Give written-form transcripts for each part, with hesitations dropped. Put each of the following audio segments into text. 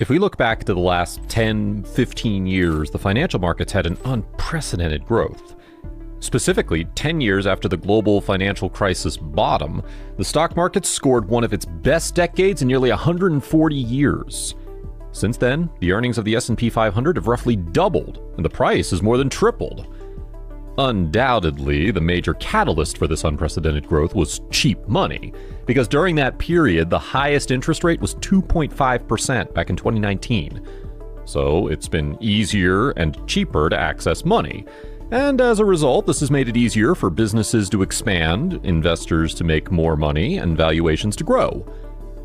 If we look back to the last 10, 15 years, the financial markets had an unprecedented growth. Specifically, 10 years after the global financial crisis bottom, the stock market scored one of its best decades in nearly 140 years. Since then, the earnings of the S&P 500 have roughly doubled, and the price has more than tripled. Undoubtedly, the major catalyst for this unprecedented growth was cheap money, because during that period, the highest interest rate was 2.5% back in 2019. So it's been easier and cheaper to access money. And as a result, this has made it easier for businesses to expand, investors to make more money, and valuations to grow.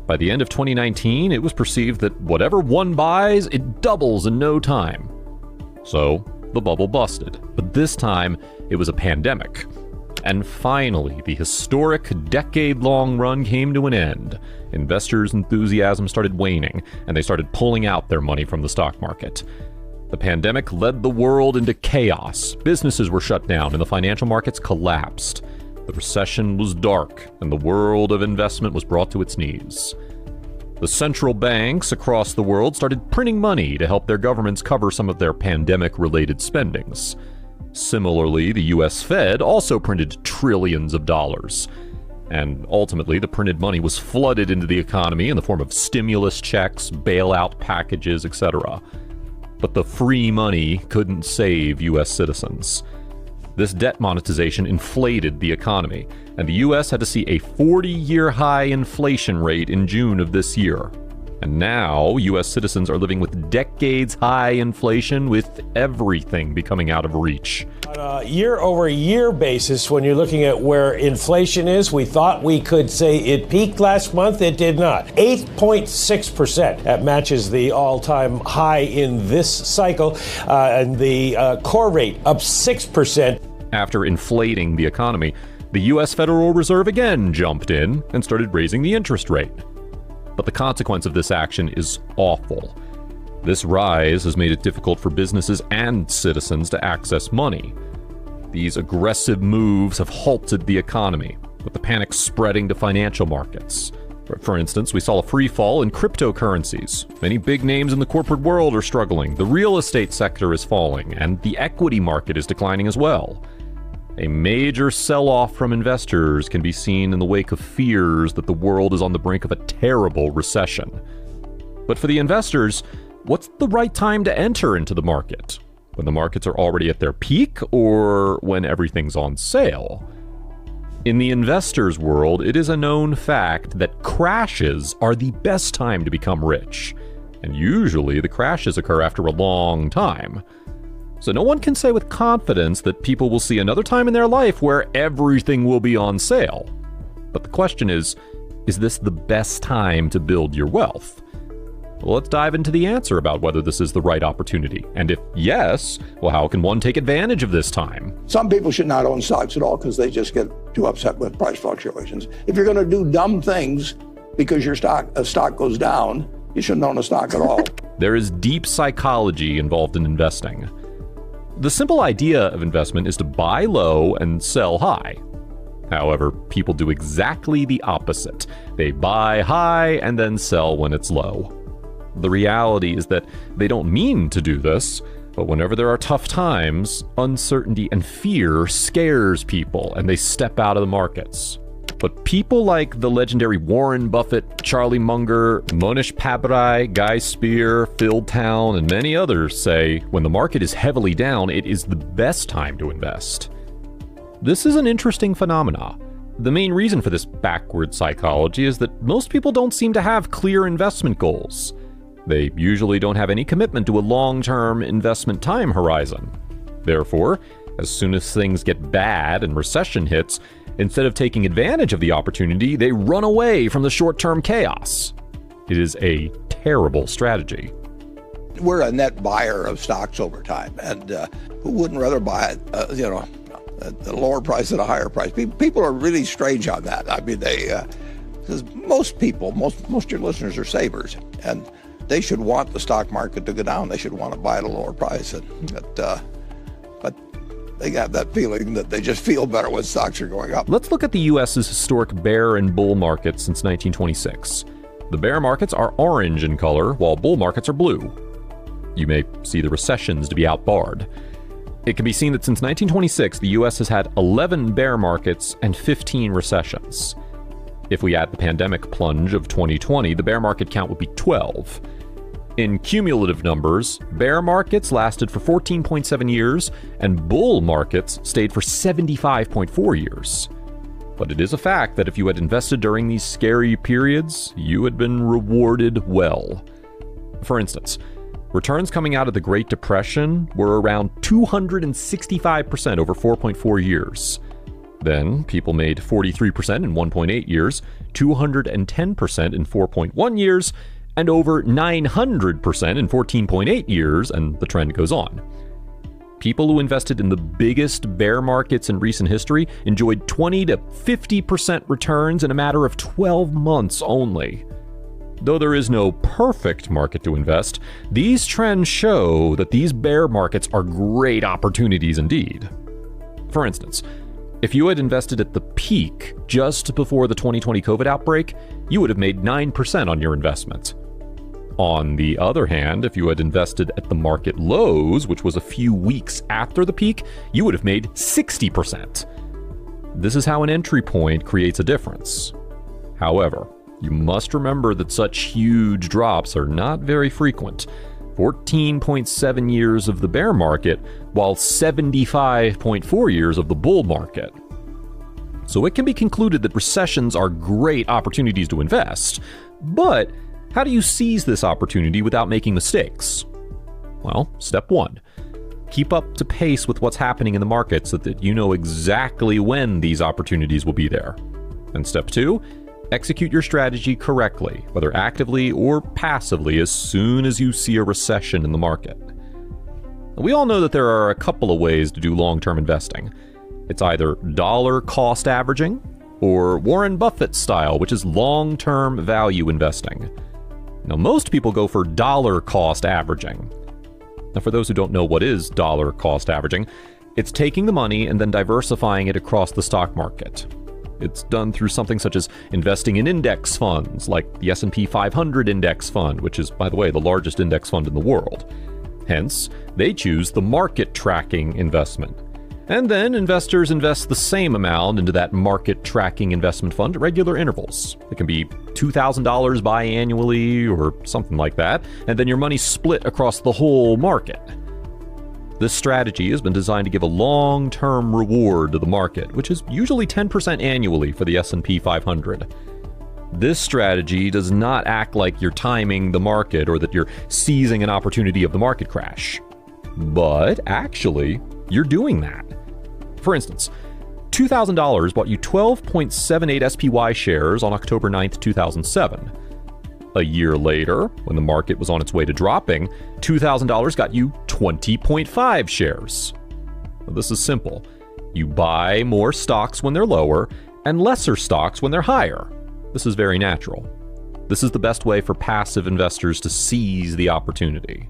By the end of 2019, it was perceived that whatever one buys, it doubles in no time. So the bubble busted, but this time it was a pandemic. And finally, the historic decade-long run came to an end. Investors' enthusiasm started waning, and they started pulling out their money from the stock market. The pandemic led the world into chaos. Businesses were shut down, and the financial markets collapsed. The recession was dark, and the world of investment was brought to its knees. The central banks across the world started printing money to help their governments cover some of their pandemic-related spendings. Similarly, the US Fed also printed trillions of dollars. And ultimately, the printed money was flooded into the economy in the form of stimulus checks, bailout packages, etc. But the free money couldn't save US citizens. This debt monetization inflated the economy, and the US had to see a 40-year high inflation rate in June of this year. And now, US citizens are living with decades-high inflation, with everything becoming out of reach. On a year-over-year basis, when you're looking at where inflation is, we thought we could say it peaked last month. It did not. 8.6%. That matches the all-time high in this cycle. And the core rate up 6%. After inflating the economy, the US Federal Reserve again jumped in and started raising the interest rate. But the consequence of this action is awful. This rise has made it difficult for businesses and citizens to access money. These aggressive moves have halted the economy, with the panic spreading to financial markets. For instance, we saw a free fall in cryptocurrencies. Many big names in the corporate world are struggling, the real estate sector is falling, and the equity market is declining as well. A major sell-off from investors can be seen in the wake of fears that the world is on the brink of a terrible recession. But for the investors, what's the right time to enter into the market? When the markets are already at their peak, or when everything's on sale? In the investors' world, it is a known fact that crashes are the best time to become rich. And usually the crashes occur after a long time. So no one can say with confidence that people will see another time in their life where everything will be on sale. But the question is this the best time to build your wealth? Well, let's dive into the answer about whether this is the right opportunity. And if yes, well, how can one take advantage of this time? Some people should not own stocks at all because they just get too upset with price fluctuations. If you're going to do dumb things because a stock goes down, you shouldn't own a stock at all. There is deep psychology involved in investing. The simple idea of investment is to buy low and sell high. However, people do exactly the opposite. They buy high and then sell when it's low. The reality is that they don't mean to do this, but whenever there are tough times, uncertainty and fear scares people and they step out of the markets. But people like the legendary Warren Buffett, Charlie Munger, Monish Pabrai, Guy Spear, Phil Town, and many others say when the market is heavily down, it is the best time to invest. This is an interesting phenomenon. The main reason for this backward psychology is that most people don't seem to have clear investment goals. They usually don't have any commitment to a long-term investment time horizon. Therefore, as soon as things get bad and recession hits, instead of taking advantage of the opportunity, they run away from the short-term chaos. It is a terrible strategy. We're a net buyer of stocks over time, and who wouldn't rather buy it, at a lower price at a higher price? People are really strange on that. I mean, because most of your listeners are savers, and they should want the stock market to go down. They should want to buy at a lower price, but they have that feeling that they just feel better when stocks are going up. Let's look at the U.S.'s historic bear and bull market since 1926. The bear markets are orange in color, while bull markets are blue. You may see the recessions to be outbarred. It can be seen that since 1926, the US has had 11 bear markets and 15 recessions. If we add the pandemic plunge of 2020, the bear market count would be 12. In cumulative numbers, bear markets lasted for 14.7 years, and bull markets stayed for 75.4 years. But it is a fact that if you had invested during these scary periods, you had been rewarded well. For instance, returns coming out of the Great Depression were around 265% over 4.4 years. Then, people made 43% in 1.8 years, 210% in 4.1 years, and over 900% in 14.8 years, and the trend goes on. People who invested in the biggest bear markets in recent history enjoyed 20 to 50% returns in a matter of 12 months only. Though there is no perfect market to invest, these trends show that these bear markets are great opportunities indeed. For instance, if you had invested at the peak just before the 2020 COVID outbreak, you would have made 9% on your investment. On the other hand, if you had invested at the market lows, which was a few weeks after the peak, you would have made 60%. This is how an entry point creates a difference. However, you must remember that such huge drops are not very frequent. 14.7 years of the bear market, while 75.4 years of the bull market. So it can be concluded that recessions are great opportunities to invest. But how do you seize this opportunity without making mistakes? Well, step 1. Keep up to pace with what's happening in the market so that you know exactly when these opportunities will be there. And step 2. Execute your strategy correctly, whether actively or passively, as soon as you see a recession in the market. We all know that there are a couple of ways to do long-term investing. It's either dollar cost averaging or Warren Buffett style, which is long-term value investing. Now, most people go for dollar cost averaging. Now, for those who don't know what is dollar cost averaging, it's taking the money and then diversifying it across the stock market. It's done through something such as investing in index funds, like the S&P 500 index fund, which is, by the way, the largest index fund in the world. Hence, they choose the market tracking investment. And then investors invest the same amount into that market tracking investment fund at regular intervals. It can be $2,000 biannually or something like that, and then your money's split across the whole market. This strategy has been designed to give a long-term reward to the market, which is usually 10% annually for the S&P 500. This strategy does not act like you're timing the market or that you're seizing an opportunity of the market crash. But actually, you're doing that. For instance, $2,000 bought you 12.78 SPY shares on October 9th, 2007. A year later, when the market was on its way to dropping, $2,000 got you 20.5 shares. This is simple. You buy more stocks when they're lower and lesser stocks when they're higher. This is very natural. This is the best way for passive investors to seize the opportunity.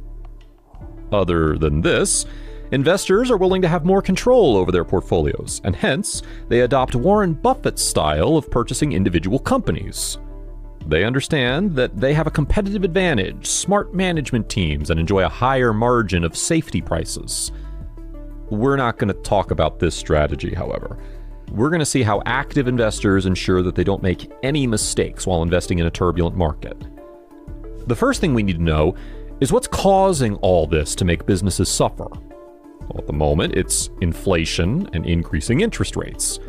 Other than this, investors are willing to have more control over their portfolios, and hence, they adopt Warren Buffett's style of purchasing individual companies. They understand that they have a competitive advantage, smart management teams, and enjoy a higher margin of safety prices. We're not going to talk about this strategy, however. We're going to see how active investors ensure that they don't make any mistakes while investing in a turbulent market. The first thing we need to know is what's causing all this to make businesses suffer. Well, at the moment, it's inflation and increasing interest rates.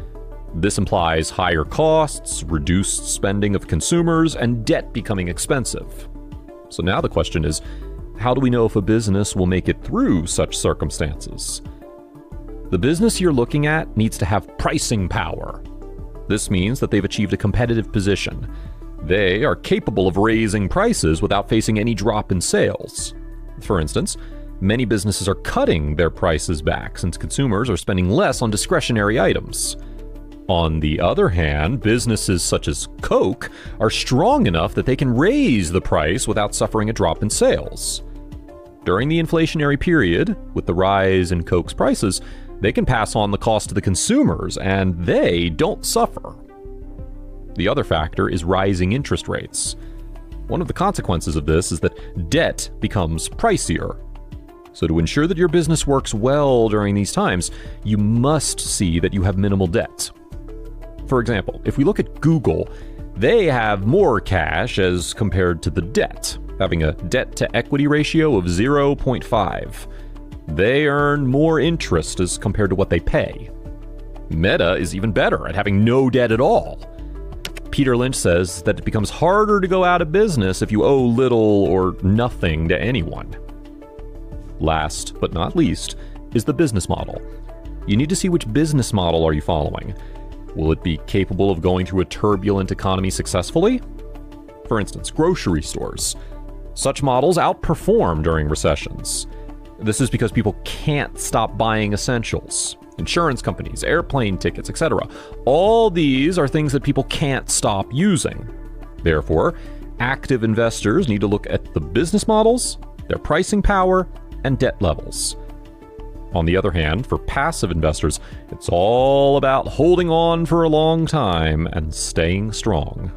This implies higher costs, reduced spending of consumers, and debt becoming expensive. So now the question is, how do we know if a business will make it through such circumstances? The business you're looking at needs to have pricing power. This means that they've achieved a competitive position. They are capable of raising prices without facing any drop in sales. For instance, many businesses are cutting their prices back since consumers are spending less on discretionary items. On the other hand, businesses such as Coke are strong enough that they can raise the price without suffering a drop in sales. During the inflationary period, with the rise in Coke's prices, they can pass on the cost to the consumers, and they don't suffer. The other factor is rising interest rates. One of the consequences of this is that debt becomes pricier. So to ensure that your business works well during these times, you must see that you have minimal debt. For example, if we look at Google, they have more cash as compared to the debt, having a debt-to-equity ratio of 0.5. They earn more interest as compared to what they pay. Meta is even better at having no debt at all. Peter Lynch says that it becomes harder to go out of business if you owe little or nothing to anyone. Last but not least is the business model. You need to see which business model are you following. Will it be capable of going through a turbulent economy successfully? For instance, grocery stores. Such models outperform during recessions. This is because people can't stop buying essentials. Insurance companies, airplane tickets, etc. All these are things that people can't stop using. Therefore, active investors need to look at the business models, their pricing power, and debt levels. On the other hand, for passive investors, it's all about holding on for a long time and staying strong.